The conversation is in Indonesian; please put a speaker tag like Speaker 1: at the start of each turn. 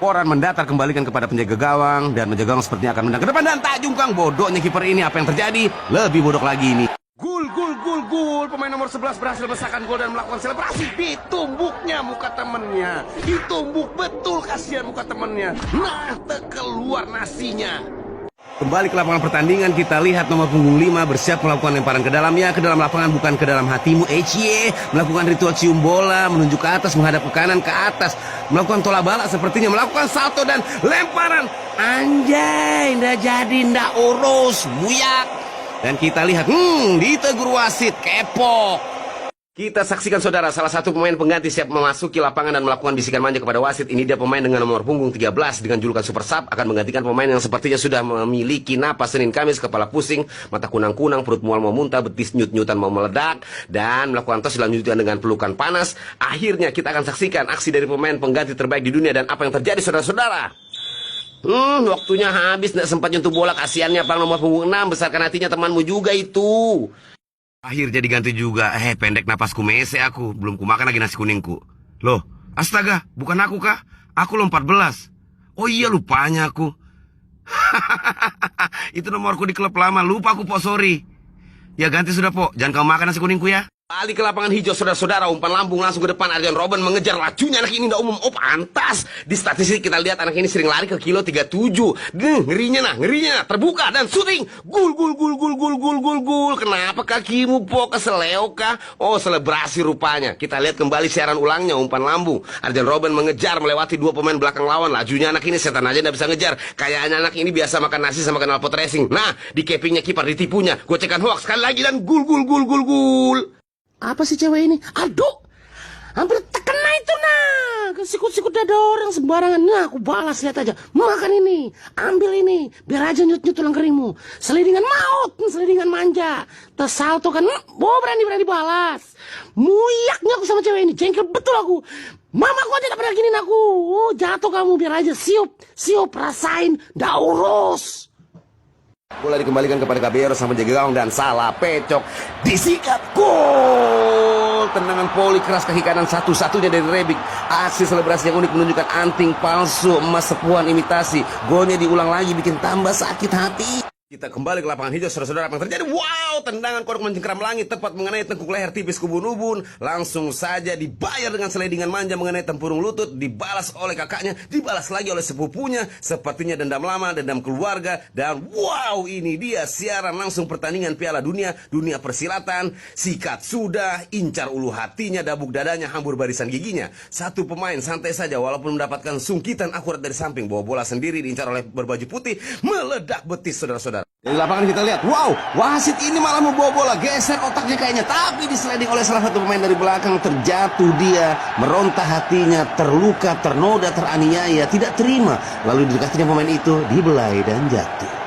Speaker 1: laporan mendatar kembalikan kepada penjaga gawang. Dan penjaga gawang sepertinya akan menendang ke depan. Dan tak jungkang, bodohnya kiper ini. Apa yang terjadi? Lebih bodoh lagi ini. Gol. Pemain nomor 11 berhasil mesahkan gol dan melakukan selebrasi. Ditumbuknya muka temennya. Ditumbuk betul, kasihan muka temennya. Nah, keluar nasinya. Kembali ke lapangan pertandingan, kita lihat nomor punggung 5 bersiap melakukan lemparan ke dalamnya, ke dalam lapangan, bukan ke dalam hatimu. Melakukan ritual cium bola, menunjuk ke atas, menghadap ke kanan, ke atas, melakukan tola bala sepertinya, melakukan salto dan lemparan. Anjay, ndak jadi, ndak urus, buyak. Dan kita lihat, ditegur wasit, kepok. Kita saksikan saudara, salah satu pemain pengganti siap memasuki lapangan dan melakukan bisikan manja kepada wasit. Ini dia pemain dengan nomor punggung 13 dengan julukan Super Sub, akan menggantikan pemain yang sepertinya sudah memiliki napas Senin Kamis, kepala pusing, mata kunang-kunang, perut mual mau muntah, betis nyut-nyutan mau meledak, dan melakukan tos dilanjutkan dengan pelukan panas. Akhirnya kita akan saksikan aksi dari pemain pengganti terbaik di dunia dan apa yang terjadi saudara-saudara. Waktunya habis, tidak sempat nyentuh bola, kasihannya Bang nomor punggung 6, besarkan hatinya temanmu juga itu. Akhir jadi ganti juga. Pendek napasku, mese aku. Belum kumakan lagi nasi kuningku. Loh, astaga, bukan aku kah? Aku lo 14. Oh iya, lupanya aku. Itu nomorku di klub lama. Lupa aku, Pok, sorry. Ya ganti sudah, Pok. Jangan kau makan nasi kuningku ya. Balik ke lapangan hijau, saudara-saudara. Umpan lambung langsung ke depan. Arjen Robben mengejar, lajunya anak ini tidak umum. Oh, pantas. Di statistik kita lihat anak ini sering lari ke kilo 37. Ngerinya nah. Terbuka dan syuting. Gol. Kenapa kakimu, Po? Keseleo kah? Oh, selebrasi rupanya. Kita lihat kembali siaran ulangnya. Umpan lambung. Arjen Robben mengejar, melewati dua pemain belakang lawan. Lajunya anak ini setan aja tidak bisa ngejar. Kayaknya anak ini biasa makan nasi sama knalpot racing. Nah, di kepingnya kiper, ditipunya. Gocekan hoax sekali lagi dan gol. Apa sih cewek ini? Aduh, hampir terkena itu nah. Sikut-sikut dada orang sembarangan. Nah, aku balas, lihat aja. Makan ini, ambil ini, biar aja nyut-nyut tulang keringmu. Selidingan maut, selidingan manja. Tersalto kan, berani balas. Muyaknya aku sama cewek ini, jengkel betul aku. Mama kok tidak pernah giniin aku. Jatuh kamu, biar aja siup, rasain, dah urus. Bola dikembalikan kepada Caballero sama jaga gawang dan salah pecok, disikat, gol. Tendangan poli keras kaki kanan satu-satunya dari Rebic. Aksi selebrasi yang unik menunjukkan anting palsu emas sepuhan imitasi. Golnya diulang lagi bikin tambah sakit hati. Kita kembali ke lapangan hijau, saudara-saudara. Apa yang terjadi? Wow, tendangan kodok mencengkeram langit tepat mengenai tengkuk leher tipis kubun-ubun. Langsung saja dibayar dengan slidingan manja mengenai tempurung lutut. Dibalas oleh kakaknya, dibalas lagi oleh sepupunya. Sepertinya dendam lama, dendam keluarga. Dan wow, ini dia siaran langsung pertandingan Piala Dunia persilatan. Sikat sudah, incar ulu hatinya, dabuk dadanya, hambur barisan giginya. Satu pemain santai saja walaupun mendapatkan sungkitan akurat dari samping. Bawa bola sendiri diincar oleh berbaju putih, meledak betis, saudara-saudara. Dari lapangan kita lihat, wow, wasit ini malah membawa bola, geser otaknya kayaknya, tapi disliding oleh salah satu pemain dari belakang. Terjatuh dia, meronta hatinya, terluka, ternoda, teraniaya, tidak terima. Lalu didekatinya pemain itu, dibelai dan jatuh.